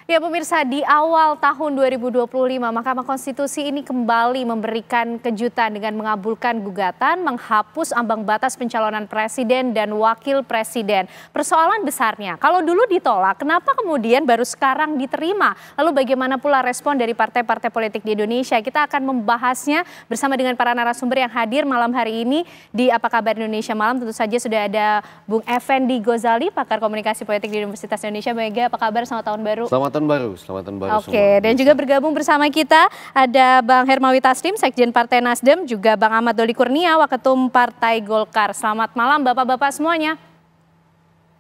Ya pemirsa, di awal tahun 2025 Mahkamah Konstitusi ini kembali memberikan kejutan dengan mengabulkan gugatan menghapus ambang batas pencalonan presiden dan wakil presiden. Persoalan besarnya, kalau dulu ditolak, kenapa kemudian baru sekarang diterima? Lalu bagaimana pula respon dari partai-partai politik di Indonesia? Kita akan membahasnya bersama dengan para narasumber yang hadir malam hari ini di Apa Kabar Indonesia Malam. Tentu saja sudah ada Bung Effendi Ghazali, pakar komunikasi politik di Universitas Indonesia. Bung Ega, apa kabar? Selamat tahun baru. Selamat tahun baru Oke, semua. dan juga bergabung bersama kita ada Bang Hermawi Taslim, Sekjen Partai Nasdem, juga Bang Ahmad Doli Kurnia, Waketum Partai Golkar. Selamat malam Bapak-Bapak semuanya.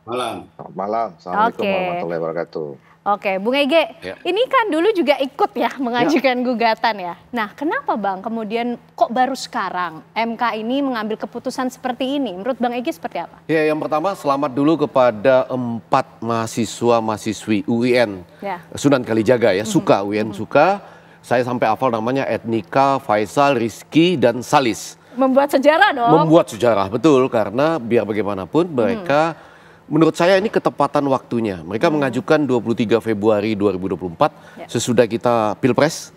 Malam. Selamat malam. Assalamualaikum warahmatullahi wabarakatuh. Oke, Bung Ege, ini kan dulu juga ikut ya mengajukan gugatan ya. Nah, kenapa Bang kemudian kok baru sekarang MK ini mengambil keputusan seperti ini? Menurut Bang Ege seperti apa? Ya, yang pertama selamat dulu kepada 4 mahasiswa-mahasiswi UIN Sunan Kalijaga ya, Suka, UIN Suka. Saya sampai hafal namanya Etnika, Faisal, Rizky, dan Salis. Membuat sejarah dong. Membuat sejarah, betul. Karena biar bagaimanapun mereka, menurut saya ini ketepatan waktunya. Mereka mengajukan 23 Februari 2024 sesudah kita Pilpres.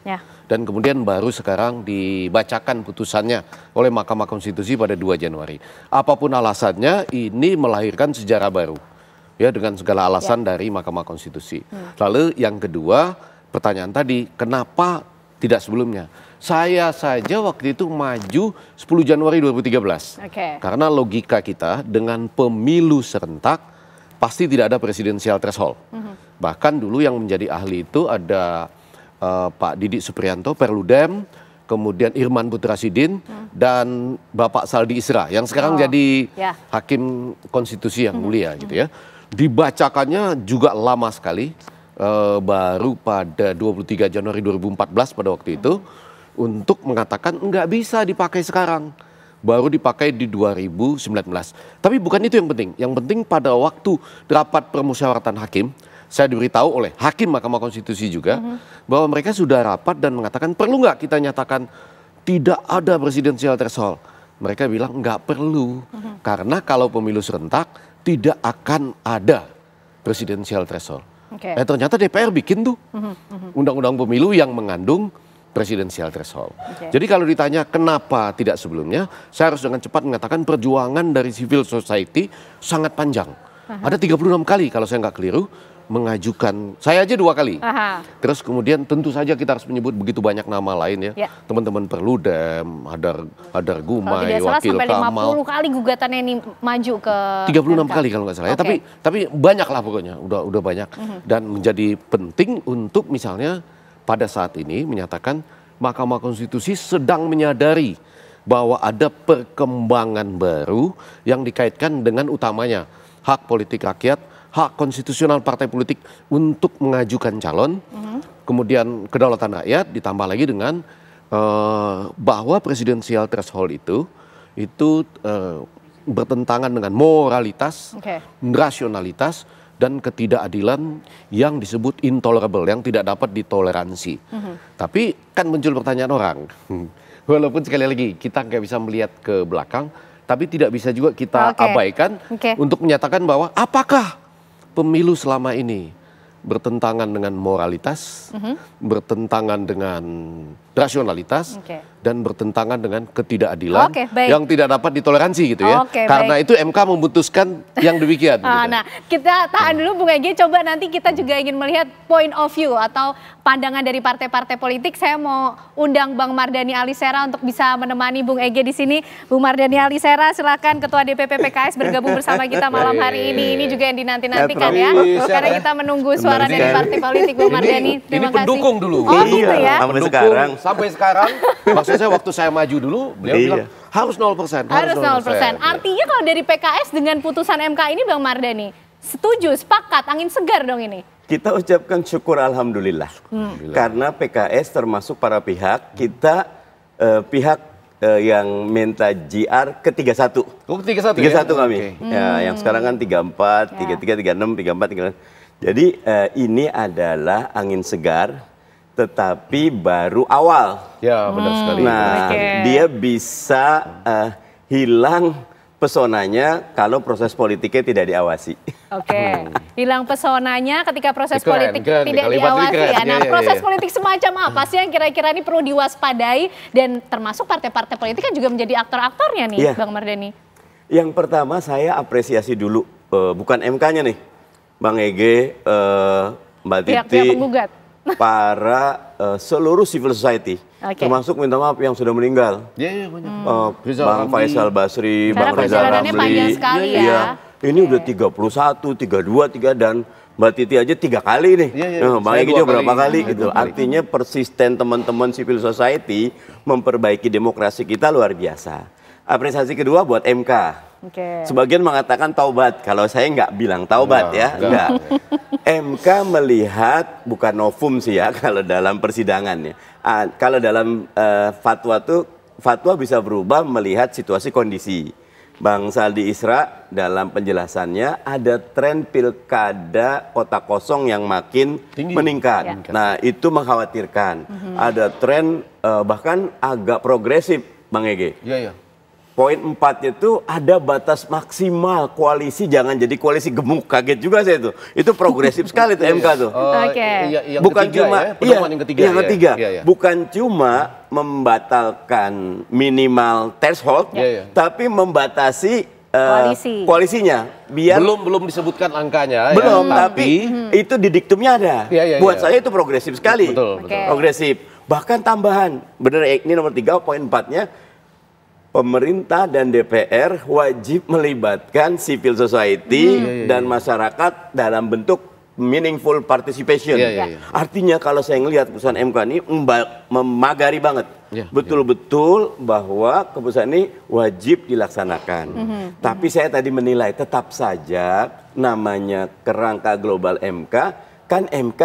Dan kemudian baru sekarang dibacakan putusannya oleh Mahkamah Konstitusi pada 2 Januari. Apapun alasannya, ini melahirkan sejarah baru. Ya, dengan segala alasan dari Mahkamah Konstitusi. Lalu yang kedua, pertanyaan tadi, kenapa tidak sebelumnya? Saya saja waktu itu maju 10 Januari 2013. Karena logika kita dengan pemilu serentak pasti tidak ada presidensial threshold. Bahkan dulu yang menjadi ahli itu ada Pak Didik Supriyanto, Perludem, kemudian Irman Putrasidin, dan Bapak Saldi Isra yang sekarang jadi hakim konstitusi yang mulia gitu ya. Dibacakannya juga lama sekali, baru pada 23 Januari 2014 pada waktu itu, untuk mengatakan nggak bisa dipakai sekarang, baru dipakai di 2019. Tapi bukan itu yang penting. Yang penting pada waktu rapat permusyawaratan hakim, saya diberitahu oleh hakim Mahkamah Konstitusi juga bahwa mereka sudah rapat dan mengatakan perlu nggak kita nyatakan tidak ada presidensial threshold. Mereka bilang nggak perlu, karena kalau pemilu serentak tidak akan ada presidensial threshold. Ternyata DPR bikin tuh undang-undang pemilu yang mengandung presidensial threshold. Jadi kalau ditanya kenapa tidak sebelumnya, saya harus dengan cepat mengatakan perjuangan dari civil society sangat panjang. Ada 36 kali kalau saya nggak keliru mengajukan, saya aja 2 kali. Terus kemudian tentu saja kita harus menyebut begitu banyak nama lain ya. Teman-teman Perludem, Hadar Gumai, Wakil Kamal. 50 kali gugatannya ini maju ke 36 kali kalau nggak salah ya. Tapi banyak lah pokoknya, udah banyak. Dan menjadi penting untuk misalnya pada saat ini menyatakan Mahkamah Konstitusi sedang menyadari bahwa ada perkembangan baru yang dikaitkan dengan utamanya hak politik rakyat, hak konstitusional partai politik untuk mengajukan calon, kemudian kedaulatan rakyat, ditambah lagi dengan bahwa presidensial threshold itu bertentangan dengan moralitas, rasionalitas, dan ketidakadilan yang disebut intolerable, yang tidak dapat ditoleransi. Tapi kan muncul pertanyaan orang, walaupun sekali lagi kita nggak bisa melihat ke belakang, tapi tidak bisa juga kita abaikan untuk menyatakan bahwa apakah pemilu selama ini bertentangan dengan moralitas, bertentangan dengan rasionalitas, dan bertentangan dengan ketidakadilan yang tidak dapat ditoleransi gitu ya. Karena itu MK memutuskan yang demikian. Nah, kita tahan dulu Bung Ege, coba nanti kita juga ingin melihat point of view atau pandangan dari partai-partai politik. Saya mau undang Bang Mardhani Alisera untuk bisa menemani Bung Ege di sini. Bung Mardhani Alisera, silakan Ketua DPP PKS bergabung bersama kita malam hari ini. Ini juga yang dinanti-nantikan ya. Karena kita menunggu suara dari partai politik Bung Mardhani. Terima kasih. Ini pendukung dulu. Oh gitu ya. Sampai sekarang, maksud saya waktu saya maju dulu, beliau bilang harus 0%. Harus 0%. Artinya kalau dari PKS dengan putusan MK ini Bang Mardhani, setuju, sepakat, angin segar dong ini? Kita ucapkan syukur alhamdulillah. Karena PKS termasuk para pihak, kita pihak yang minta JR ke 31. Oh, 31 kami. Ya, yang sekarang kan 34, 33, 36, 34, 36. Jadi ini adalah angin segar, tetapi baru awal. Ya, benar sekali. Nah, dia bisa hilang pesonanya kalau proses politiknya tidak diawasi. Oke, hilang pesonanya ketika proses Keren, politik keren. tidak Kalimat ini diawasi keren. ya. Nah, Iya, proses iya. politik semacam apa sih yang kira-kira ini perlu diwaspadai dan termasuk partai-partai politik kan juga menjadi aktor-aktornya nih, Iya. Bang Mardhani. Yang pertama saya apresiasi dulu, bukan MK-nya nih, Bang Ege, Mbak Pihak-pihak Titi, penggugat. para seluruh civil society, termasuk minta maaf yang sudah meninggal. Iya, banyak. Bang Faisal Basri, Karena Bang Rizal perjalanannya Ramli. panjang sekali ya. Iya. Ini udah 31, 32, 3 dan Mbak Titi aja 3 kali nih. Iya, iya. Bang Saya Egi 2 juga berapa kali. kali Saya gitu. 2 kali. Artinya persisten teman-teman civil society memperbaiki demokrasi kita luar biasa. Apresiasi kedua buat MK. Oke. Sebagian mengatakan taubat. Kalau saya nggak bilang taubat ya, enggak. MK melihat bukan novum sih ya kalau dalam persidangannya. Kalau dalam fatwa bisa berubah melihat situasi kondisi. Bang Saldi Isra dalam penjelasannya ada tren pilkada kota kosong yang makin tinggi, meningkat. Ya. Nah itu mengkhawatirkan. Ada tren bahkan agak progresif, Bang Ege. Iya, iya. Poin 4 itu ada batas maksimal koalisi, jangan jadi koalisi gemuk. Kaget juga saya itu. Itu progresif sekali tuh MK tuh. Oke. Yang Bukan ketiga cuma ya, pedoman yang ketiga. yang ketiga. Iya, iya. Bukan cuma membatalkan minimal threshold, tapi membatasi koalisinya. Biar belum disebutkan angkanya belum, ya, tapi itu di diktumnya ada. Iya, iya, Buat iya. saya itu progresif sekali. Betul, betul. Progresif. Bahkan tambahan. Bener, ini nomor 3, poin 4-nya. Pemerintah dan DPR wajib melibatkan civil society dan masyarakat dalam bentuk meaningful participation. Artinya kalau saya ngelihat keputusan MK ini memagari banget. Betul-betul bahwa keputusan ini wajib dilaksanakan. Tapi saya tadi menilai tetap saja namanya kerangka global MK, kan MK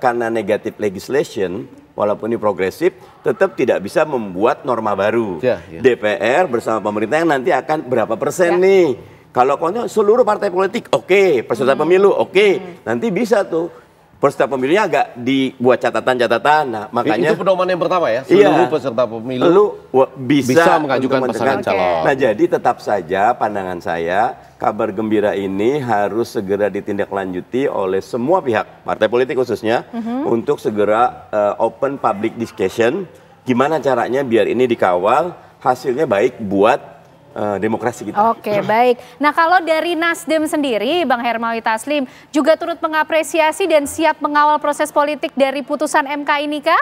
karena negative legislation, walaupun ini progresif, tetap tidak bisa membuat norma baru. DPR bersama pemerintah yang nanti akan berapa persen nih. Kalau seluruh partai politik, oke. Peserta pemilu, oke. Nanti bisa tuh. Peserta pemilunya agak dibuat catatan-catatan. Nah, makanya itu pedoman yang pertama ya. Seluruh peserta pemilu bisa mengajukan pasangan calon. Nah, jadi tetap saja pandangan saya, kabar gembira ini harus segera ditindaklanjuti oleh semua pihak, partai politik khususnya, untuk segera open public discussion. Gimana caranya biar ini dikawal, hasilnya baik buat demokrasi kita. Oke, baik. Nah, kalau dari Nasdem sendiri, Bang Hermawi Taslim juga turut mengapresiasi dan siap mengawal proses politik dari putusan MK ini kah?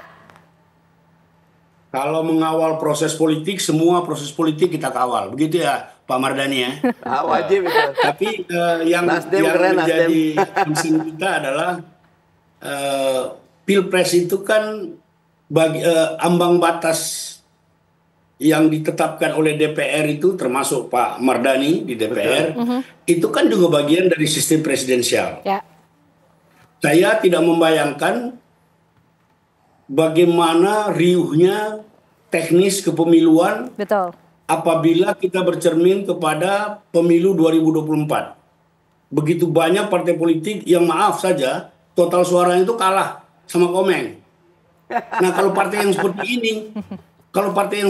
Kalau mengawal proses politik, semua proses politik kita kawal. Begitu ya, Pak Mardhani ya. Wajib itu. Tapi yang menjadi concern kita adalah Pilpres itu kan ambang batas yang ditetapkan oleh DPR itu, termasuk Pak Mardhani di DPR, itu kan juga bagian dari sistem presidensial. Ya. Saya tidak membayangkan bagaimana riuhnya teknis kepemiluan apabila kita bercermin kepada pemilu 2024. Begitu banyak partai politik yang maaf saja, total suaranya itu kalah sama Komeng. Nah, kalau partai yang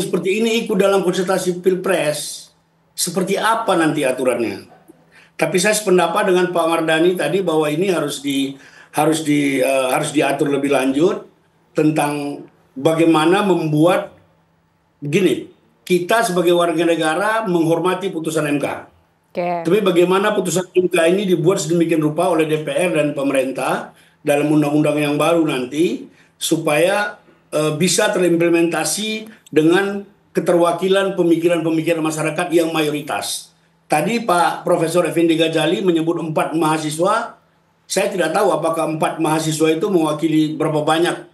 seperti ini ikut dalam konsultasi Pilpres, seperti apa nanti aturannya? Tapi saya sependapat dengan Pak Mardhani tadi bahwa ini harus diatur lebih lanjut tentang bagaimana membuat begini. Kita sebagai warga negara menghormati putusan MK. Tapi bagaimana putusan MK ini dibuat sedemikian rupa oleh DPR dan pemerintah dalam undang-undang yang baru nanti supaya bisa terimplementasi dengan keterwakilan pemikiran-pemikiran masyarakat yang mayoritas. Tadi Pak Profesor Effendi Ghazali menyebut 4 mahasiswa. Saya tidak tahu apakah 4 mahasiswa itu mewakili berapa banyak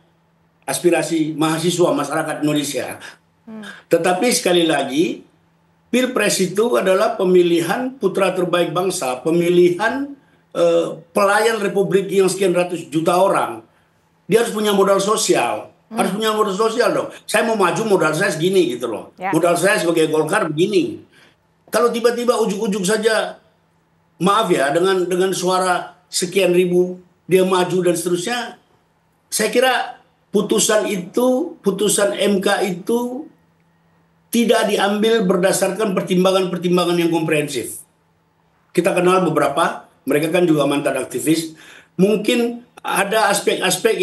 aspirasi mahasiswa masyarakat Indonesia. Tetapi sekali lagi, Pilpres itu adalah pemilihan putra terbaik bangsa, pemilihan pelayan Republik yang sekian ratus juta orang. Dia harus punya modal sosial. Harus punya modal sosial dong. Saya mau maju modal saya segini gitu loh. Modal saya sebagai Golkar begini. Kalau tiba-tiba ujuk-ujuk saja, maaf ya, dengan suara sekian ribu dia maju dan seterusnya, saya kira putusan MK itu tidak diambil berdasarkan pertimbangan-pertimbangan yang komprehensif. Kita kenal beberapa, mereka kan juga mantan aktivis. Mungkin ada aspek-aspek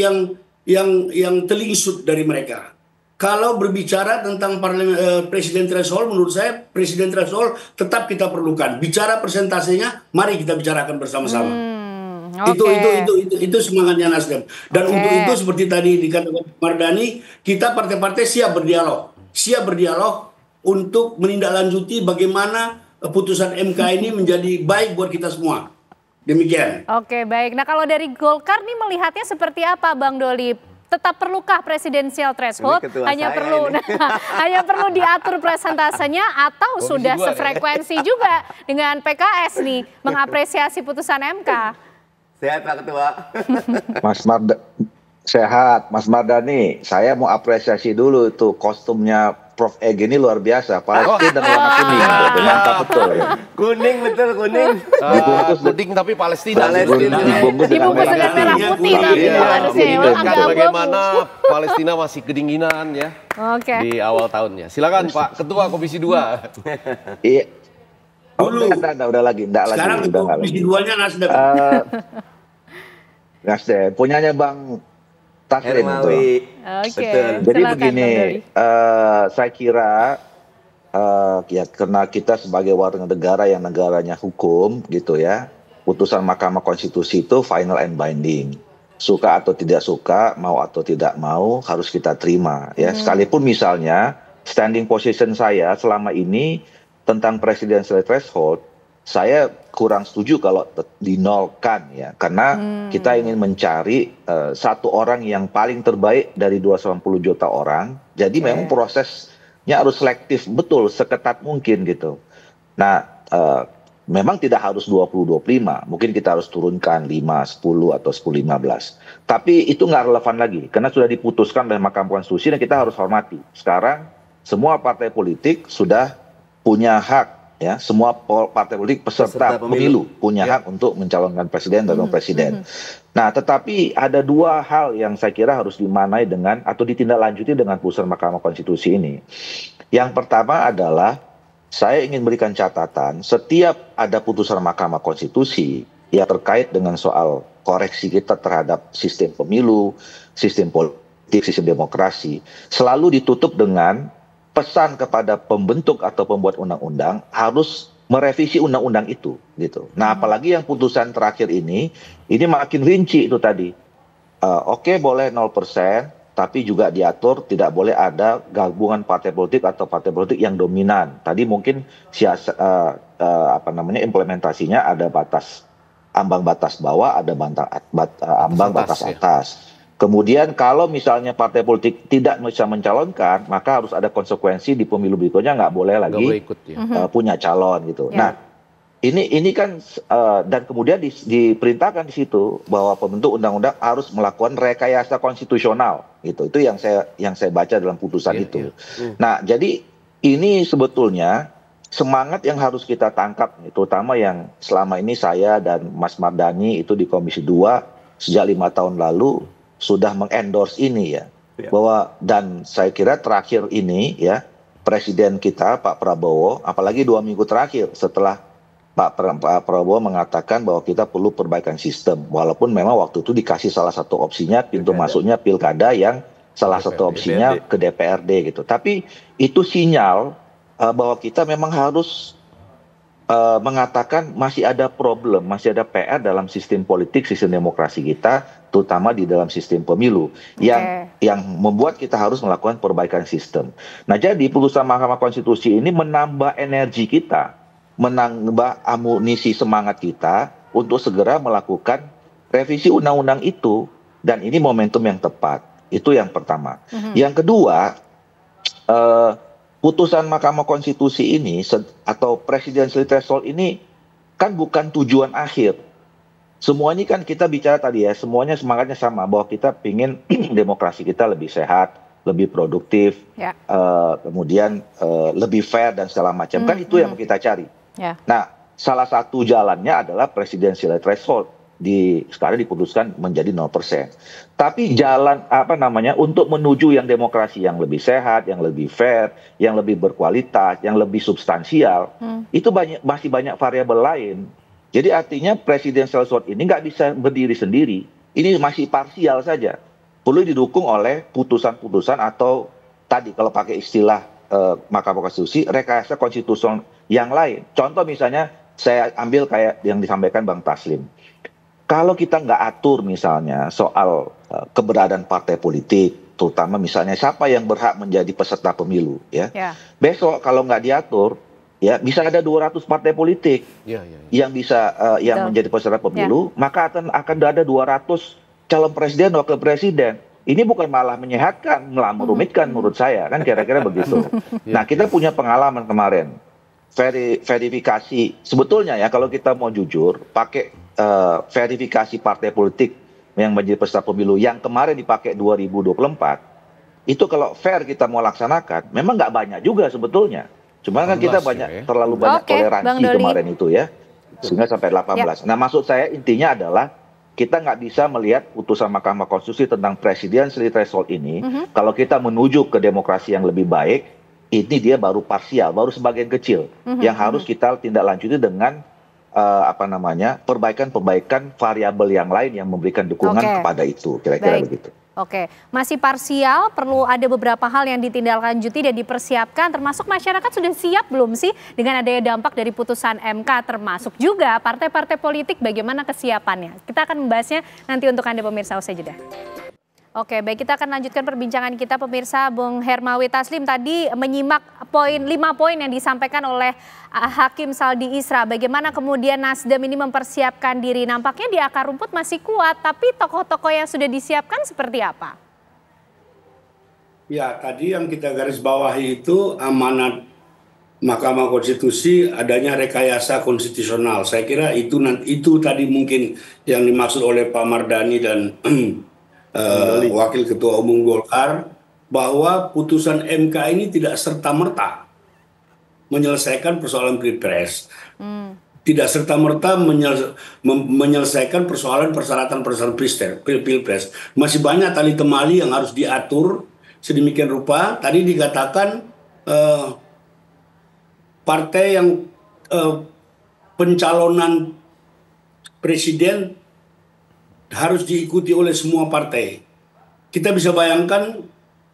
yang terlingsut dari mereka. Kalau berbicara tentang presiden threshold, menurut saya presiden threshold tetap kita perlukan. Bicara persentasenya, mari kita bicarakan bersama-sama. Itu semangatnya Nasdem. Dan untuk itu seperti tadi dikatakan Mardani, kita partai-partai siap berdialog untuk menindaklanjuti bagaimana putusan MK ini menjadi baik buat kita semua. Demikian. Oke, baik. Nah, kalau dari Golkar nih melihatnya seperti apa, Bang Doli? Tetap perlukah presidensial threshold? Hanya perlu diatur presentasenya atau sudah sefrekuensi juga dengan PKS nih mengapresiasi putusan MK? Sehat Pak Ketua. Sehat, Mas Mardani. Saya mau apresiasi dulu itu kostumnya Prof. Eg ini luar biasa. Palestina dan warna kuning. Mantap betul. Ya. Kuning betul, kuning. Kuning tapi Palestina. Dibungkus dengan merah putih. Bagaimana Palestina masih kedinginan ya di awal tahunnya. Silakan Pak Ketua Komisi 2. Iya. Udah lagi. Sekarang Komisi 2-nya Nasdem. Nasdem. Punyanya Bang Taslim itu. Jadi begini, saya kira ya karena kita sebagai warga negara yang negaranya hukum gitu ya, putusan Mahkamah Konstitusi itu final and binding. Suka atau tidak suka, mau atau tidak mau harus kita terima ya. Sekalipun misalnya standing position saya selama ini tentang presidential threshold, saya kurang setuju kalau dinolkan ya, karena kita ingin mencari satu orang yang paling terbaik dari 280 juta orang. Jadi memang prosesnya harus selektif betul, seketat mungkin gitu. Nah, memang tidak harus 20-25, mungkin kita harus turunkan 5-10 atau 10-15. Tapi itu nggak relevan lagi, karena sudah diputuskan oleh Mahkamah Konstitusi dan kita harus hormati. Sekarang semua partai politik sudah punya hak. Ya, semua partai politik peserta pemilu punya hak untuk mencalonkan presiden dan wakil presiden. Nah, tetapi ada dua hal yang saya kira harus dimaknai dengan atau ditindaklanjuti dengan putusan Mahkamah Konstitusi ini. Yang pertama adalah saya ingin berikan catatan setiap ada putusan Mahkamah Konstitusi yang terkait dengan soal koreksi kita terhadap sistem pemilu, sistem politik, sistem demokrasi, selalu ditutup dengan pesan kepada pembentuk atau pembuat undang-undang harus merevisi undang-undang itu gitu. Nah, apalagi yang putusan terakhir ini makin rinci itu tadi. Oke, boleh 0%, tapi juga diatur tidak boleh ada gabungan partai politik atau partai politik yang dominan. Tadi mungkin implementasinya ada ambang batas bawah, ada ambang batas atas. Kemudian kalau misalnya partai politik tidak bisa mencalonkan, maka harus ada konsekuensi di pemilu berikutnya, nggak boleh lagi punya calon gitu. Nah, ini kan dan kemudian diperintahkan di situ bahwa pembentuk undang-undang harus melakukan rekayasa konstitusional gitu. Itu yang saya baca dalam putusan itu. Nah, jadi ini sebetulnya semangat yang harus kita tangkap, terutama yang selama ini saya dan Mas Mardani itu di Komisi 2 sejak 5 tahun lalu sudah mengendorse ini ya, bahwa dan saya kira terakhir ini ya presiden kita Pak Prabowo, apalagi 2 minggu terakhir setelah Pak Prabowo mengatakan bahwa kita perlu perbaikan sistem, walaupun memang waktu itu dikasih salah satu opsinya pintu masuknya pilkada yang salah satu opsinya ke DPRD gitu. Tapi itu sinyal bahwa kita memang harus mengatakan masih ada problem, masih ada PR dalam sistem politik, sistem demokrasi kita, terutama di dalam sistem pemilu yang membuat kita harus melakukan perbaikan sistem. Nah, jadi putusan Mahkamah Konstitusi ini menambah energi kita, menambah amunisi semangat kita untuk segera melakukan revisi undang-undang itu, dan ini momentum yang tepat. Itu yang pertama. Yang kedua, putusan Mahkamah Konstitusi ini atau presidential threshold ini kan bukan tujuan akhir. Semua ini kan kita bicara tadi ya, semuanya semangatnya sama bahwa kita ingin demokrasi kita lebih sehat, lebih produktif, kemudian lebih fair dan segala macam. Kan itu yang kita cari. Nah, salah satu jalannya adalah presidential threshold. sekarang diputuskan menjadi 0%. Tapi jalan untuk menuju yang demokrasi yang lebih sehat, yang lebih fair, yang lebih berkualitas, yang lebih substansial, itu masih banyak variabel lain. Jadi artinya presidential threshold ini nggak bisa berdiri sendiri. Ini masih parsial saja. Perlu didukung oleh putusan-putusan atau tadi kalau pakai istilah Mahkamah Konstitusi, rekayasa konstitusional yang lain. Contoh misalnya saya ambil kayak yang disampaikan Bang Taslim. Kalau kita nggak atur misalnya soal keberadaan partai politik, terutama misalnya siapa yang berhak menjadi peserta pemilu, ya. Besok kalau nggak diatur, ya bisa ada 200 partai politik yang bisa yang menjadi peserta pemilu, maka akan ada 200 calon presiden, wakil presiden. Ini bukan malah menyehatkan, malah merumitkan menurut saya, kan kira-kira begitu. Nah, kita punya pengalaman kemarin. Verifikasi sebetulnya ya kalau kita mau jujur pakai verifikasi partai politik yang menjadi peserta pemilu yang kemarin dipakai 2024 itu kalau fair kita mau laksanakan memang nggak banyak juga sebetulnya, cuma kan kita terlalu banyak toleransi kemarin itu ya sehingga sampai 18. Nah maksud saya intinya adalah kita nggak bisa melihat putusan Mahkamah Konstitusi tentang presidensial threshold ini kalau kita menuju ke demokrasi yang lebih baik. Ini dia baru parsial, baru sebagian kecil yang harus kita tindak lanjuti dengan perbaikan variabel yang lain yang memberikan dukungan kepada itu, kira-kira begitu. Oke, masih parsial, perlu ada beberapa hal yang ditindaklanjuti dan dipersiapkan, termasuk masyarakat sudah siap belum sih dengan adanya dampak dari putusan MK, termasuk juga partai-partai politik bagaimana kesiapannya. Kita akan membahasnya nanti untuk Anda pemirsa usai jeda. Oke, baik, kita akan lanjutkan perbincangan kita pemirsa. Bung Hermawi Taslim tadi menyimak 5 poin yang disampaikan oleh Hakim Saldi Isra. Bagaimana kemudian Nasdem ini mempersiapkan diri? Nampaknya di akar rumput masih kuat, tapi tokoh-tokoh yang sudah disiapkan seperti apa? Ya, tadi yang kita garis bawahi itu amanat Mahkamah Konstitusi adanya rekayasa konstitusional. Saya kira itu tadi mungkin yang dimaksud oleh Pak Mardhani dan Wakil Ketua Umum Golkar, bahwa putusan MK ini tidak serta-merta menyelesaikan persoalan Pilpres, tidak serta-merta menyelesaikan persoalan persyaratan Pilpres. Masih banyak tali temali yang harus diatur sedemikian rupa. Tadi dikatakan partai yang pencalonan presiden harus diikuti oleh semua partai. Kita bisa bayangkan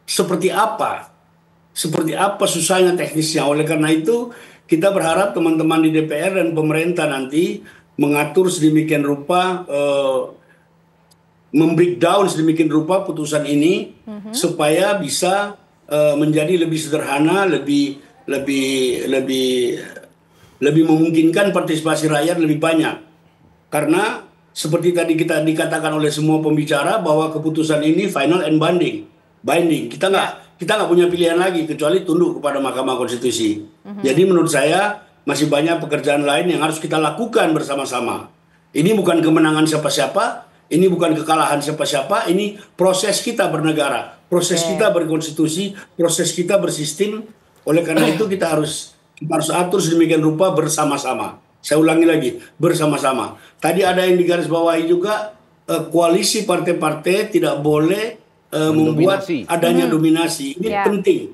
seperti apa susahnya teknisnya. Oleh karena itu kita berharap teman-teman di DPR dan pemerintah nanti mengatur sedemikian rupa, membreakdown sedemikian rupa putusan ini supaya bisa menjadi lebih sederhana, lebih memungkinkan partisipasi rakyat lebih banyak. Karena seperti tadi kita dikatakan oleh semua pembicara bahwa keputusan ini final and binding. Kita nggak punya pilihan lagi kecuali tunduk kepada Mahkamah Konstitusi. Jadi menurut saya masih banyak pekerjaan lain yang harus kita lakukan bersama-sama. Ini bukan kemenangan siapa-siapa, ini bukan kekalahan siapa-siapa, ini proses kita bernegara, proses kita berkonstitusi, proses kita bersistem. Oleh karena itu kita harus atur sedemikian rupa bersama-sama. Saya ulangi lagi, bersama-sama. Tadi ada yang digarisbawahi juga, koalisi partai-partai tidak boleh membuat adanya dominasi. Ini penting.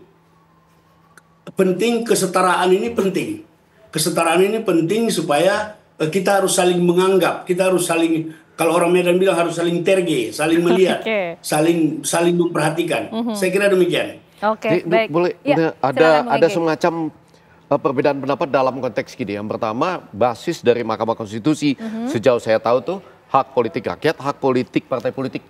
Penting, kesetaraan ini penting. Kesetaraan ini penting supaya kita harus saling menganggap, kita harus saling, kalau orang Medan bilang harus saling terge, saling melihat, saling memperhatikan. Saya kira demikian. Oke, baik. Boleh, ada semacam perbedaan pendapat dalam konteks gini. Yang pertama, basis dari Mahkamah Konstitusi sejauh saya tahu tuh hak politik rakyat, hak politik partai politik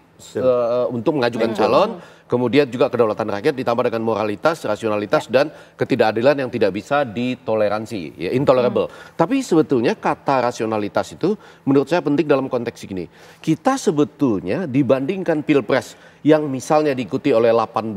untuk mengajukan calon, kemudian juga kedaulatan rakyat ditambah dengan moralitas, rasionalitas dan ketidakadilan yang tidak bisa ditoleransi, ya, intolerable. Tapi sebetulnya kata rasionalitas itu menurut saya penting dalam konteks gini. Kita sebetulnya dibandingkan Pilpres yang misalnya diikuti oleh 18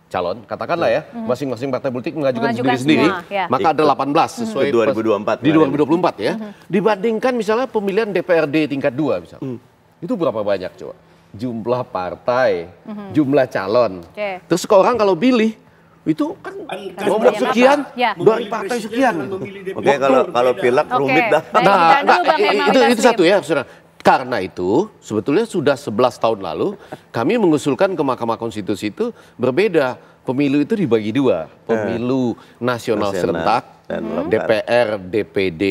calon, katakanlah ya, masing-masing partai politik mengajukan sendiri-sendiri, maka ada 18 sesuai 2024 di 2024 ya. Dibandingkan misalnya pemilihan DPRD tingkat 2 misalnya. Itu berapa banyak coba? Jumlah partai, jumlah calon. Terus orang kalau pilih itu kan nomor sekian dari partai sekian. Oke, kalau pilek rumit dah. Nah, itu satu ya, saudara. Karena itu sebetulnya sudah 11 tahun lalu kami mengusulkan ke Mahkamah Konstitusi itu berbeda. Pemilu itu dibagi dua, pemilu nasional serentak, dan DPR, DPD,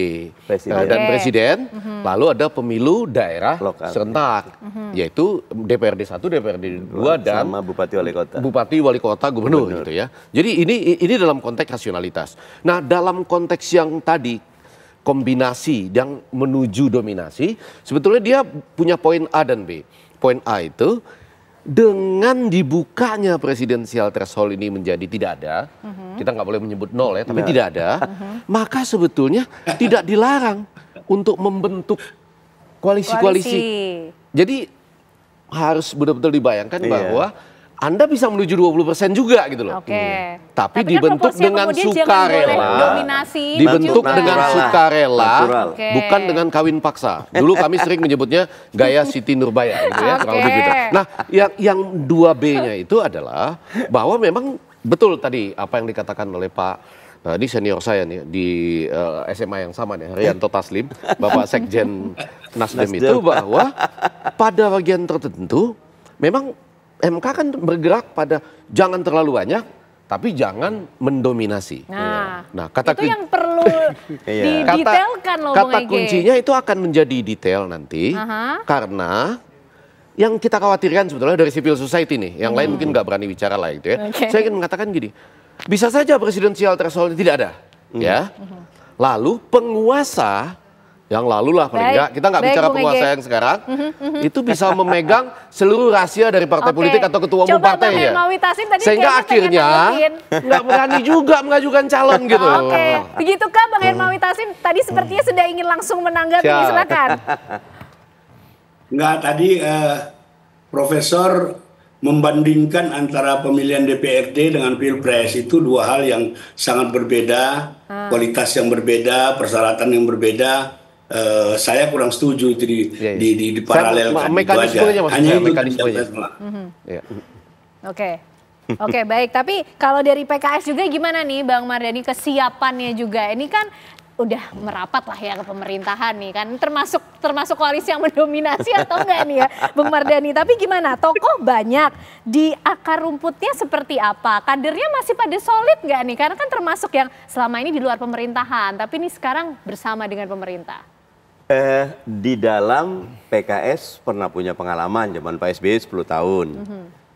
dan Presiden, lalu ada pemilu daerah serentak, yaitu DPRD 1, DPRD 2, dan sama Bupati, Wali Kota, Gubernur gitu ya. Jadi ini dalam konteks rasionalitas. Nah, dalam konteks yang tadi, kombinasi yang menuju dominasi, sebetulnya dia punya poin A dan B. Poin A itu, dengan dibukanya presidensial threshold ini menjadi tidak ada, kita nggak boleh menyebut nol ya, tapi tidak ada, maka sebetulnya tidak dilarang untuk membentuk koalisi-koalisi. Jadi harus betul-betul dibayangkan bahwa Anda bisa menuju 20% juga gitu loh. Tapi dibentuk dengan sukarela. Dibentuk dengan sukarela, bukan dengan kawin paksa. Dulu kami sering menyebutnya gaya Siti Nurbaya gitu ya. Gitu. Nah, yang 2B-nya itu adalah bahwa memang betul tadi apa yang dikatakan oleh Pak, ini senior saya nih di SMA yang sama nih, Rianto Taslim, Bapak Sekjen Nasdem itu, bahwa pada bagian tertentu memang MK kan bergerak pada jangan terlalu banyak, tapi jangan mendominasi. Nah, kata itu yang perlu didetailkan loh, kata kuncinya itu akan menjadi detail nanti, karena yang kita khawatirkan sebetulnya dari civil society nih, yang lain mungkin nggak berani bicara lah gitu ya. Saya ingin mengatakan gini, bisa saja presidensial threshold tidak ada, ya. Lalu penguasa yang lalu lah paling enggak, kita nggak bicara penguasa yang sekarang, itu bisa memegang seluruh rahasia dari partai politik atau ketua umum partainya. Sehingga akhirnya nggak berani juga mengajukan calon gitu. Begitukah Bang Hermawi Taslim? Tadi sepertinya sudah ingin langsung menanggapi, silakan. Enggak, tadi Profesor membandingkan antara pemilihan DPRD dengan Pilpres itu dua hal yang sangat berbeda, kualitas yang berbeda, persyaratan yang berbeda. Saya kurang setuju itu di paralelkan. Mekanismenya hanya itu mekanismenya. Oke, baik. Tapi kalau dari PKS juga gimana nih Bang Mardhani, kesiapannya juga? Ini kan udah merapat lah ya ke pemerintahan nih kan, termasuk koalisi yang mendominasi atau enggak nih ya Bang Mardhani. Tapi gimana, tokoh banyak, di akar rumputnya seperti apa? Kadernya masih pada solid nggak nih? Karena kan termasuk yang selama ini di luar pemerintahan, tapi ini sekarang bersama dengan pemerintah. Di dalam PKS pernah punya pengalaman zaman Pak SBY 10 tahun.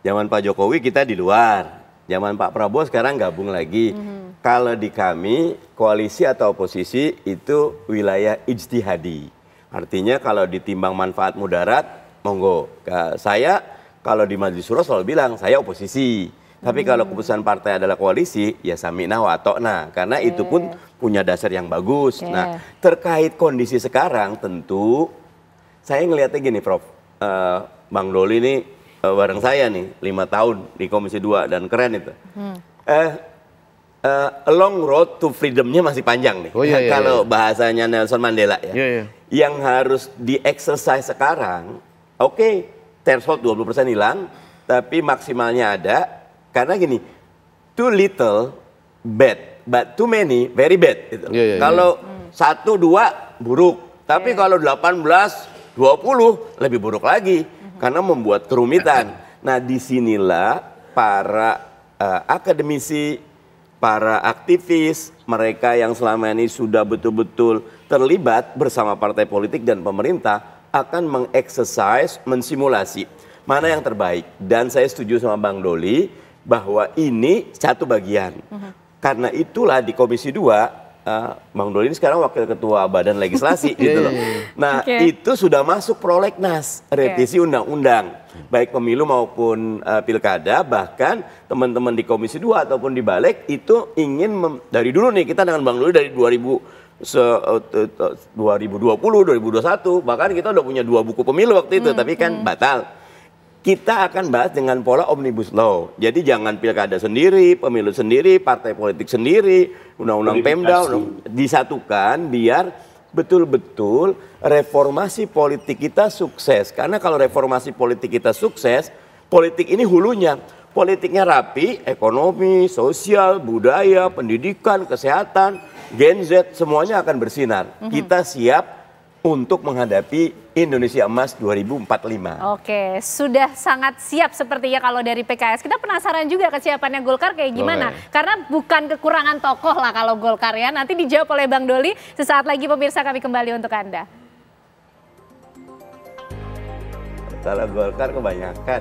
Zaman Pak Jokowi kita di luar. Zaman Pak Prabowo sekarang gabung lagi. Kalau di kami, koalisi atau oposisi itu wilayah ijtihadi. Artinya kalau ditimbang manfaat mudarat, monggo. Saya kalau di Majelis Syuro selalu bilang, saya oposisi. Tapi kalau keputusan partai adalah koalisi, ya sami'na wa ta'na. Karena itu pun punya dasar yang bagus. Nah, terkait kondisi sekarang tentu, saya ngelihatnya gini Prof. Bang Doli ini bareng saya nih, 5 tahun di Komisi 2 dan keren itu. Long road to freedom-nya masih panjang nih. Kalau bahasanya Nelson Mandela ya. Yang harus di-exercise sekarang, threshold 20% hilang, tapi maksimalnya ada. Karena gini, too little bad, but too many very bad. Gitu. Kalau 1, 2 buruk, tapi kalau 18, 20 lebih buruk lagi, karena membuat kerumitan. Nah, disinilah para akademisi, para aktivis, mereka yang selama ini sudah betul-betul terlibat bersama partai politik dan pemerintah akan mengeksersis, mensimulasi mana yang terbaik. Dan saya setuju sama Bang Doli bahwa ini satu bagian. Karena itulah di Komisi 2, Bang Doli ini sekarang Wakil Ketua Badan Legislasi gitu loh. Nah, itu sudah masuk prolegnas, revisi undang-undang. Baik pemilu maupun pilkada, bahkan teman-teman di Komisi 2 ataupun di Balik itu ingin, dari dulu nih kita dengan Bang Doli dari 2020, 2021, bahkan kita udah punya 2 buku pemilu waktu itu, tapi kan batal. Kita akan bahas dengan pola omnibus law. Jadi jangan pilkada sendiri, pemilu sendiri, partai politik sendiri, undang-undang Pemda, disatukan biar betul-betul reformasi politik kita sukses. Karena kalau reformasi politik kita sukses, politik ini hulunya. Politiknya rapi, ekonomi, sosial, budaya, pendidikan, kesehatan, Gen Z, semuanya akan bersinar. Kita siap untuk menghadapi Indonesia Emas 2045. Oke, sudah sangat siap sepertinya kalau dari PKS. Kita penasaran juga kesiapannya Golkar kayak gimana. Karena bukan kekurangan tokoh lah kalau Golkar ya. Nanti dijawab oleh Bang Doli. Sesaat lagi pemirsa kami kembali untuk Anda. Kalau Golkar kebanyakan.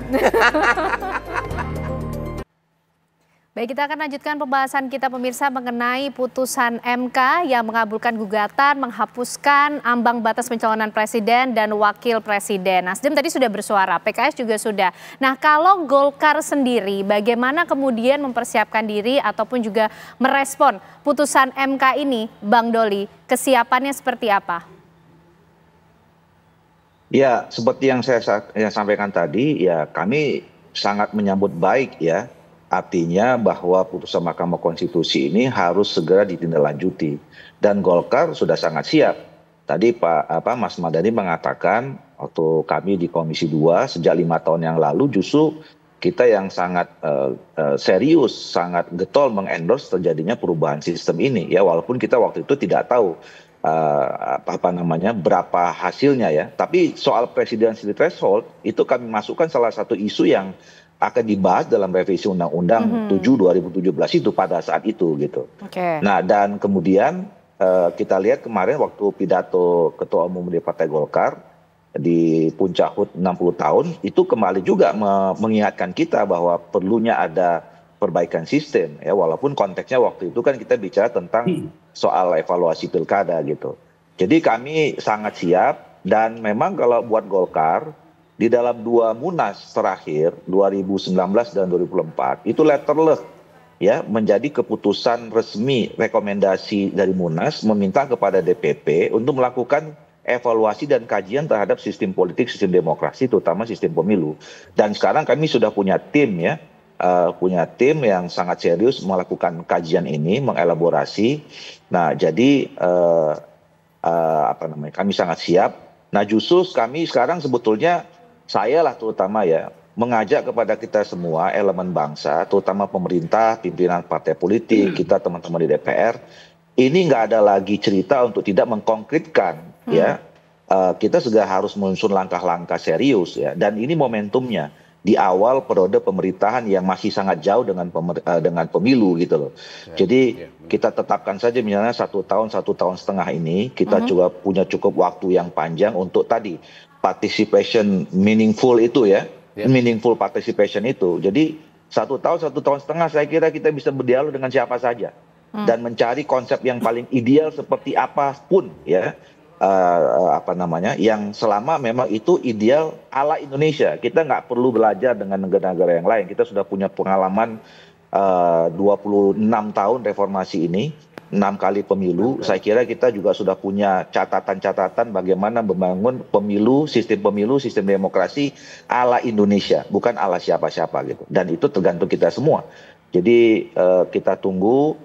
Baik, kita akan lanjutkan pembahasan kita pemirsa mengenai putusan MK yang mengabulkan gugatan menghapuskan ambang batas pencalonan presiden dan wakil presiden. Nasdem tadi sudah bersuara, PKS juga sudah. Nah, kalau Golkar sendiri bagaimana kemudian mempersiapkan diri ataupun juga merespon putusan MK ini, Bang Doli? Kesiapannya seperti apa? Ya, seperti yang saya sampaikan tadi, ya kami sangat menyambut baik ya. Artinya bahwa putusan Mahkamah Konstitusi ini harus segera ditindaklanjuti. Dan Golkar sudah sangat siap. Tadi Mas Mardhani mengatakan waktu kami di Komisi 2 sejak 5 tahun yang lalu justru kita yang sangat serius, sangat getol mengendorse terjadinya perubahan sistem ini. Ya walaupun kita waktu itu tidak tahu berapa hasilnya ya. Tapi soal presidensial threshold itu kami masukkan salah satu isu yang akan dibahas dalam revisi Undang-Undang 7 2017 itu pada saat itu gitu. Nah dan kemudian kita lihat kemarin waktu pidato Ketua Umum di Partai Golkar di Puncak HUT 60 tahun itu kembali juga mengingatkan kita bahwa perlunya ada perbaikan sistem ya walaupun konteksnya waktu itu kan kita bicara tentang soal evaluasi pilkada gitu. Jadi kami sangat siap dan memang kalau buat Golkar di dalam 2 Munas terakhir 2019 dan 2024 itu letterless ya menjadi keputusan resmi rekomendasi dari Munas meminta kepada DPP untuk melakukan evaluasi dan kajian terhadap sistem politik, sistem demokrasi terutama sistem pemilu. Dan sekarang kami sudah punya tim ya yang sangat serius melakukan kajian ini, mengelaborasi. Nah, jadi kami sangat siap. Nah, justru kami sekarang sebetulnya saya lah terutama ya mengajak kepada kita semua elemen bangsa, terutama pemerintah, pimpinan partai politik, kita teman-teman di DPR, ini nggak ada lagi cerita untuk tidak mengkonkretkan ya. Kita segera harus menyusun langkah-langkah serius ya. Dan ini momentumnya di awal periode pemerintahan yang masih sangat jauh dengan pemilu gitu loh. Jadi kita tetapkan saja misalnya 1 tahun, 1,5 tahun ini kita juga punya cukup waktu yang panjang untuk tadi participation meaningful itu ya, meaningful participation itu. Jadi 1 tahun, 1,5 tahun saya kira kita bisa berdialog dengan siapa saja dan mencari konsep yang paling ideal seperti apapun ya, yang selama memang itu ideal ala Indonesia. Kita nggak perlu belajar dengan negara-negara yang lain. Kita sudah punya pengalaman 26 tahun reformasi ini. 6 kali pemilu, saya kira kita juga sudah punya catatan-catatan bagaimana membangun pemilu, sistem demokrasi ala Indonesia, bukan ala siapa-siapa gitu. Dan itu tergantung kita semua. Jadi kita tunggu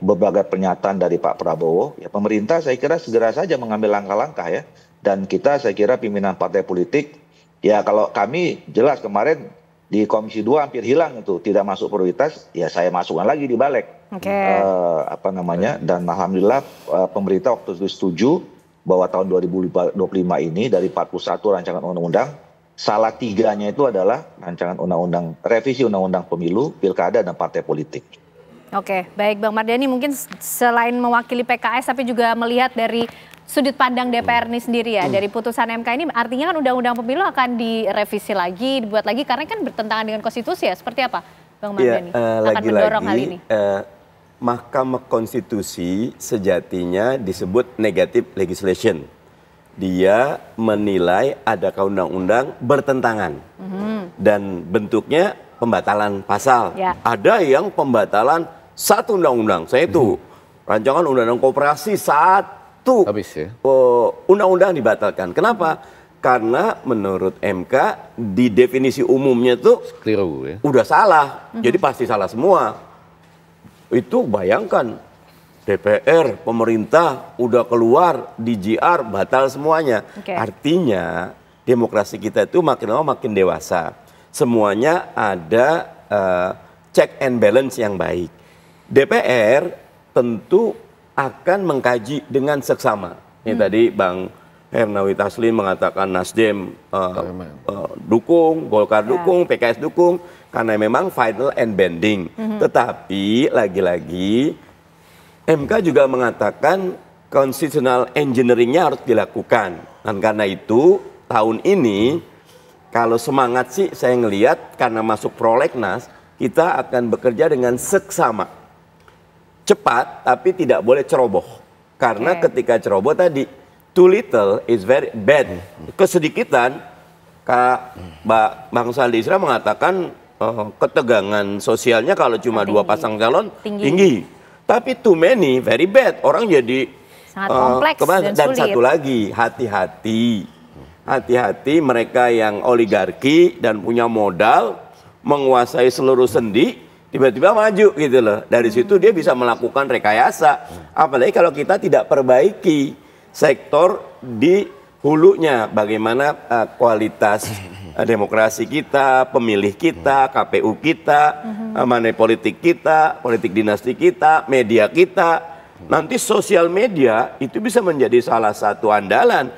berbagai pernyataan dari Pak Prabowo. Ya pemerintah saya kira segera saja mengambil langkah-langkah ya. Dan kita saya kira pimpinan partai politik, ya kalau kami jelas kemarin di Komisi 2 hampir hilang itu, tidak masuk prioritas, ya saya masukkan lagi di balik. Dan alhamdulillah pemerintah waktu itu setuju bahwa tahun 2025 ini dari 41 rancangan undang-undang, salah 3-nya itu adalah rancangan undang-undang, revisi undang-undang pemilu, pilkada, dan partai politik. Oke, baik Bang Mardhani, mungkin selain mewakili PKS tapi juga melihat dari sudut pandang DPR ini sendiri ya, dari putusan MK ini artinya kan undang-undang pemilu akan direvisi lagi, dibuat lagi karena kan bertentangan dengan konstitusi ya, seperti apa Bang Mardhani? Akan mendorong hal ini? Mahkamah Konstitusi sejatinya disebut negative legislation. Dia menilai adakah undang-undang bertentangan dan bentuknya pembatalan pasal. Ada yang pembatalan satu undang-undang, saya itu rancangan undang-undang koperasi undang-undang dibatalkan. Kenapa? Karena menurut MK di definisi umumnya tuh keliru ya. Udah salah, jadi pasti salah semua. Itu bayangkan DPR, pemerintah udah keluar di GR batal semuanya. Artinya demokrasi kita itu makin lama makin dewasa. Semuanya ada check and balance yang baik. DPR tentu akan mengkaji dengan seksama. Ini tadi Bang Hermawi Taslim mengatakan Nasdem dukung, Golkar dukung, PKS dukung, karena memang final and binding. Tetapi lagi-lagi MK juga mengatakan constitutional engineering-nya harus dilakukan. Dan karena itu tahun ini kalau semangat sih saya ngelihat karena masuk prolegnas kita akan bekerja dengan seksama. Cepat tapi tidak boleh ceroboh. Karena ketika ceroboh tadi too little is very bad. Kesedikitan, Bang Saldi Isra mengatakan ketegangan sosialnya kalau cuma dua pasang calon tinggi. Tapi too many very bad. Orang jadi sangat kompleks dan sulit. Satu lagi, hati-hati mereka yang oligarki dan punya modal menguasai seluruh sendi tiba-tiba maju gitu loh. Dari situ dia bisa melakukan rekayasa. Apalagi kalau kita tidak perbaiki sektor di hulunya, bagaimana kualitas demokrasi kita, pemilih kita, KPU kita, money politik kita, politik dinasti kita, media kita. Nanti sosial media itu bisa menjadi salah satu andalan.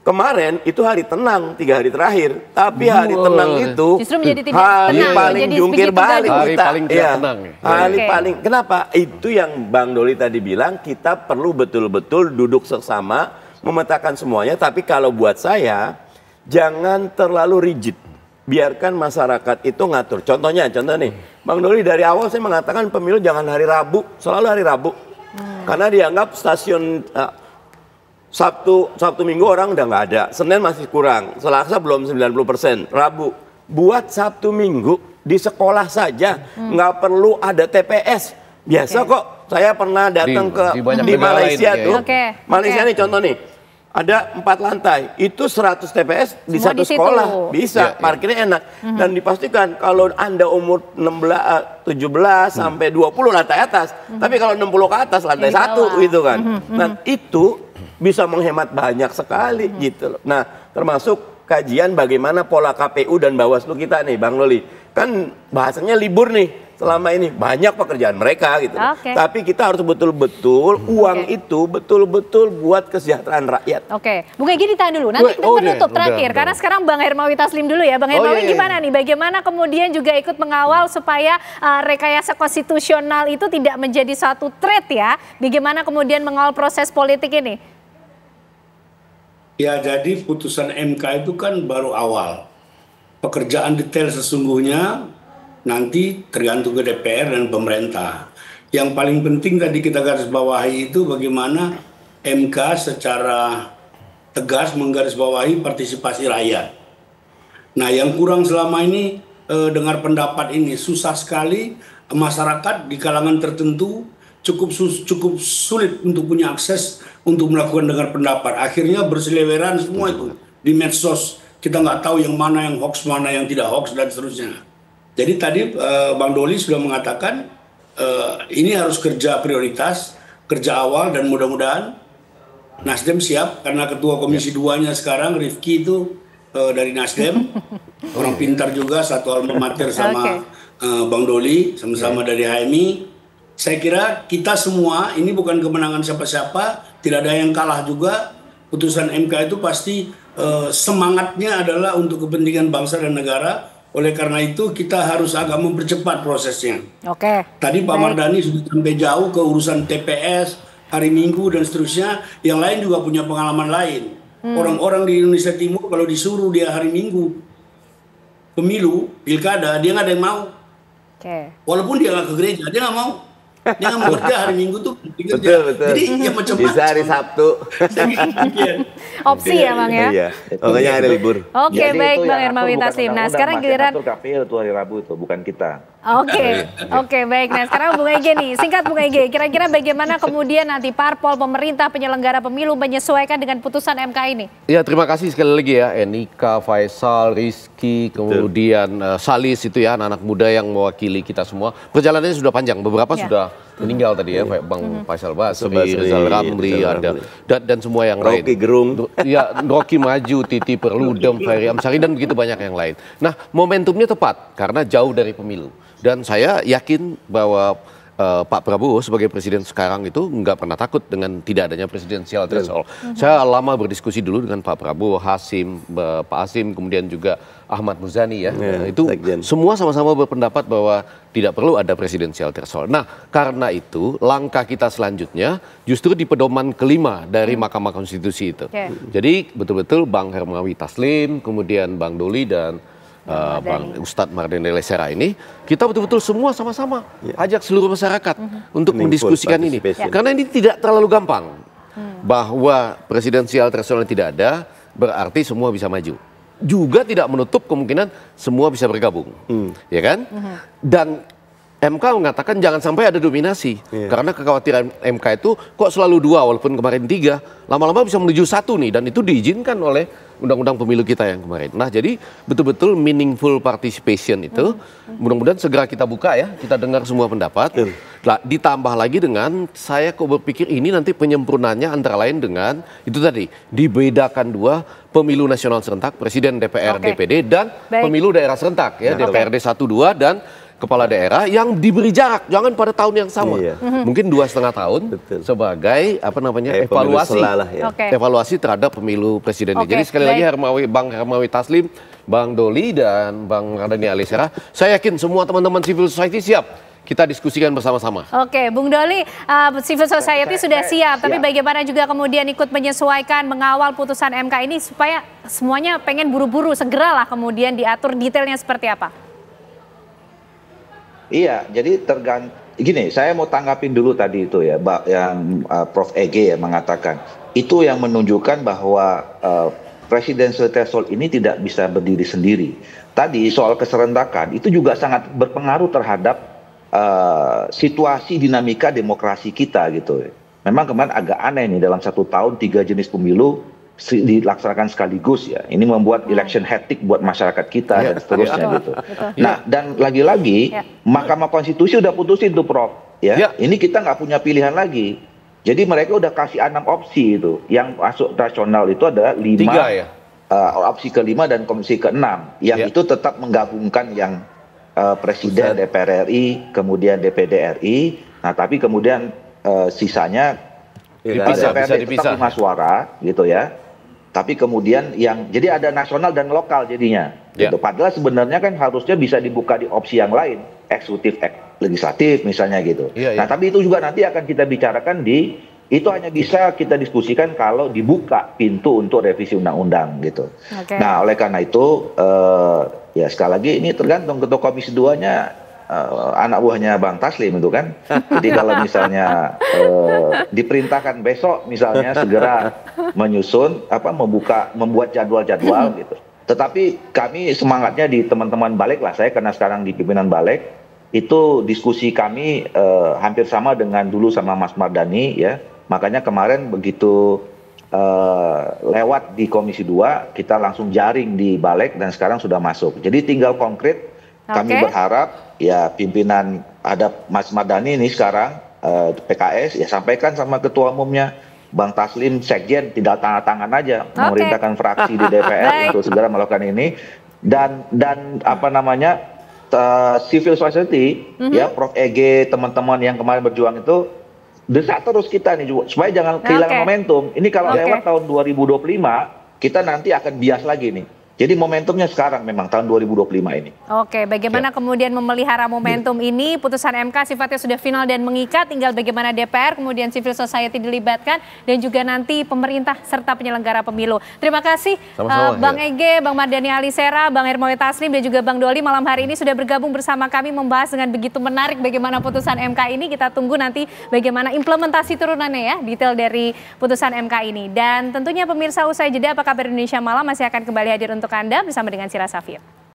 Kemarin itu hari tenang 3 hari terakhir, tapi hari tenang itu justru menjadi tidak hari tenang, paling jungkir balik hari kita. Paling tidak tenang. Hari paling. Kenapa? Itu yang Bang Doli tadi bilang, kita perlu betul-betul duduk seksama, memetakan semuanya. Tapi kalau buat saya, jangan terlalu rigid. Biarkan masyarakat itu ngatur. Contoh nih, Bang Doli dari awal saya mengatakan pemilu jangan hari Rabu, selalu hari Rabu. Karena dianggap stasiun Sabtu Minggu orang udah nggak ada, Senin masih kurang, Selasa belum 90%, Rabu buat Sabtu Minggu di sekolah saja, nggak perlu ada TPS. Biasa kok, saya pernah datang di Malaysia tuh, Malaysia nih contoh nih, ada 4 lantai, itu 100 TPS di satu sekolah, bisa, parkirnya enak. Dan dipastikan kalau Anda umur 17 sampai 20 lantai atas, tapi kalau 60 ke atas lantai 1 gitu kan. Nah itu bisa menghemat banyak sekali gitu loh. Nah termasuk kajian bagaimana pola KPU dan Bawaslu kita nih Bang Loli. Kan bahasanya libur nih. Selama ini banyak pekerjaan mereka gitu. Tapi kita harus betul-betul uang itu betul-betul buat kesejahteraan rakyat. Bung Egy ditahan dulu. Nanti kita menutup terakhir. Karena sekarang Bang Hermawi Taslim dulu ya. Bang Hermawi gimana nih? Bagaimana kemudian juga ikut mengawal supaya rekayasa konstitusional itu tidak menjadi satu threat ya? Bagaimana kemudian mengawal proses politik ini? Ya jadi putusan MK itu kan baru awal. Pekerjaan detail sesungguhnya nanti tergantung ke DPR dan pemerintah. Yang paling penting tadi kita garis bawahi itu bagaimana MK secara tegas menggarisbawahi partisipasi rakyat. Nah yang kurang selama ini dengar pendapat ini susah sekali, masyarakat di kalangan tertentu cukup sulit untuk punya akses untuk melakukan dengar pendapat. Akhirnya berseliweran semua itu di medsos. Kita nggak tahu yang mana yang hoax, mana yang tidak hoax dan seterusnya. Jadi tadi Bang Doli sudah mengatakan ini harus kerja prioritas, kerja awal, dan mudah-mudahan Nasdem siap karena ketua Komisi 2-nya sekarang Rifki itu dari Nasdem, orang pintar juga, satu alma mater sama Bang Doli, sama-sama dari HMI. Saya kira kita semua ini bukan kemenangan siapa-siapa, tidak ada yang kalah juga. Putusan MK itu pasti semangatnya adalah untuk kepentingan bangsa dan negara. Oleh karena itu kita harus agak mempercepat prosesnya. Tadi Pak Mardhani sudah sampai jauh ke urusan TPS, hari Minggu dan seterusnya. Yang lain juga punya pengalaman lain. Orang-orang di Indonesia Timur kalau disuruh dia hari Minggu pemilu, pilkada, dia nggak ada yang mau. Walaupun dia nggak ke gereja, dia nggak mau. Dia nggak mau kerja hari Minggu tuh. Betul. Jadi ya macam-macam. Bisa hari Sabtu. Opsi ya Bang ya. Iya. Pokoknya hari libur. Baik Bang Hermawi Taslim. Nah sekarang giliran KPU itu hari Rabu itu, bukan kita. Baik. Nah sekarang Bung Egy nih, singkat Bung Egy. Kira-kira bagaimana kemudian nanti parpol, pemerintah, penyelenggara pemilu menyesuaikan dengan putusan MK ini? Ya terima kasih sekali lagi ya Enika, Faisal, Rizky, kemudian Salis itu ya anak-anak muda yang mewakili kita semua. Perjalanannya sudah panjang, beberapa sudah meninggal tadi ya, Bang Faisal Basri, Rizal Ramli, ada dan semua yang lain. Rocky Gerung. Ya, Rocky Maju, Titi Perludem, Ferry Amsari dan begitu banyak yang lain. Nah, momentumnya tepat karena jauh dari pemilu. Dan saya yakin bahwa Pak Prabowo sebagai presiden sekarang itu nggak pernah takut dengan tidak adanya presidensial threshold. Saya lama berdiskusi dulu dengan Pak Prabowo, Pak Hasim, kemudian juga Ahmad Muzani ya. Itu semua sama-sama berpendapat bahwa tidak perlu ada presidensial threshold. Nah, karena itu langkah kita selanjutnya justru di pedoman kelima dari Mahkamah Konstitusi itu. Jadi betul-betul Bang Hermawi Taslim, kemudian Bang Doli dan Bang Ustadz Mardani Alisera ini, kita betul-betul semua sama-sama ajak seluruh masyarakat untuk mendiskusikan ini. Karena ini tidak terlalu gampang. Bahwa presidensial threshold tidak ada, berarti semua bisa maju. Juga tidak menutup kemungkinan semua bisa bergabung. Ya kan? Dan MK mengatakan jangan sampai ada dominasi. Karena kekhawatiran MK itu kok selalu 2 walaupun kemarin 3, lama-lama bisa menuju 1 nih, dan itu diizinkan oleh undang-undang pemilu kita yang kemarin. Nah, jadi betul-betul meaningful participation itu mudah-mudahan segera kita buka ya, kita dengar semua pendapat. Nah, ditambah lagi dengan saya kok berpikir ini nanti penyempurnaannya antara lain dengan itu tadi, dibedakan 2 pemilu nasional serentak, presiden, DPR, DPD, dan pemilu daerah serentak ya, DPRD 1-2 dan kepala daerah yang diberi jarak, jangan pada tahun yang sama, mungkin 2,5 tahun sebagai apa namanya evaluasi, evaluasi terhadap pemilu presiden. Jadi sekali lagi Bang Hermawi Taslim, Bang Doli dan Bang Mardani Alisera, saya yakin semua teman-teman civil society siap kita diskusikan bersama-sama. Oke, Bung Doli, civil society sudah siap, tapi bagaimana juga kemudian ikut menyesuaikan, mengawal putusan MK ini supaya semuanya pengen buru-buru segeralah kemudian diatur detailnya seperti apa? Iya, jadi gini, saya mau tanggapin dulu tadi itu ya, yang Prof. Ege ya mengatakan. Itu yang menunjukkan bahwa presidensial threshold ini tidak bisa berdiri sendiri. Tadi soal keserentakan itu juga sangat berpengaruh terhadap situasi dinamika demokrasi kita gitu. Memang kemarin agak aneh nih, dalam 1 tahun 3 jenis pemilu dilaksanakan sekaligus ya. Ini membuat election hectic buat masyarakat kita dan seterusnya gitu. Nah, dan lagi-lagi Mahkamah Konstitusi udah putusin tuh Prof. Ya, ini kita nggak punya pilihan lagi. Jadi mereka udah kasih 6 opsi itu. Yang masuk rasional itu ada 5, opsi ke-5 dan opsi ke-6. Yang itu tetap menggabungkan yang Presiden, DPR RI, kemudian DPD RI. Nah, tapi kemudian sisanya DPR tetap 5 suara gitu ya. Tapi kemudian yang jadi ada nasional dan lokal jadinya. Gitu. Padahal sebenarnya kan harusnya bisa dibuka di opsi yang lain, eksekutif, legislatif misalnya gitu. Nah, tapi itu juga nanti akan kita bicarakan itu hanya bisa kita diskusikan kalau dibuka pintu untuk revisi undang-undang gitu. Nah, oleh karena itu ya sekali lagi ini tergantung ketua Komisi 2-nya anak buahnya Bang Taslim itu kan. Jadi kalau misalnya diperintahkan besok misalnya segera menyusun membuat jadwal-jadwal gitu. Tetapi kami semangatnya di teman-teman balik lah, saya karena sekarang di pimpinan balik itu diskusi kami hampir sama dengan dulu sama Mas Mardani ya. Makanya kemarin begitu lewat di Komisi 2 kita langsung jaring di balik dan sekarang sudah masuk. Jadi tinggal konkret. Kami berharap ya pimpinan ada Mas Mardani ini sekarang PKS ya sampaikan sama ketua umumnya Bang Taslim Sekjen tidak tanda tangan aja memerintahkan fraksi di DPR untuk segera melakukan ini dan apa namanya civil society ya Prof. Ege teman-teman yang kemarin berjuang itu desak terus kita nih juga supaya jangan kehilangan momentum. Ini kalau lewat tahun 2025 kita nanti akan bias lagi nih. Jadi momentumnya sekarang memang tahun 2025 ini. Oke, bagaimana kemudian memelihara momentum ini? Putusan MK sifatnya sudah final dan mengikat, tinggal bagaimana DPR, kemudian civil society dilibatkan, dan juga nanti pemerintah serta penyelenggara pemilu. Terima kasih Bang Ege, Bang Mardani Alisera, Bang Hermawi Taslim, dan juga Bang Doli malam hari ini sudah bergabung bersama kami membahas dengan begitu menarik bagaimana putusan MK ini. Kita tunggu nanti bagaimana implementasi turunannya ya, detail dari putusan MK ini. Dan tentunya pemirsa usai jeda Apa Kabar Indonesia Malam masih akan kembali hadir untuk Anda bersama dengan Sira Safir.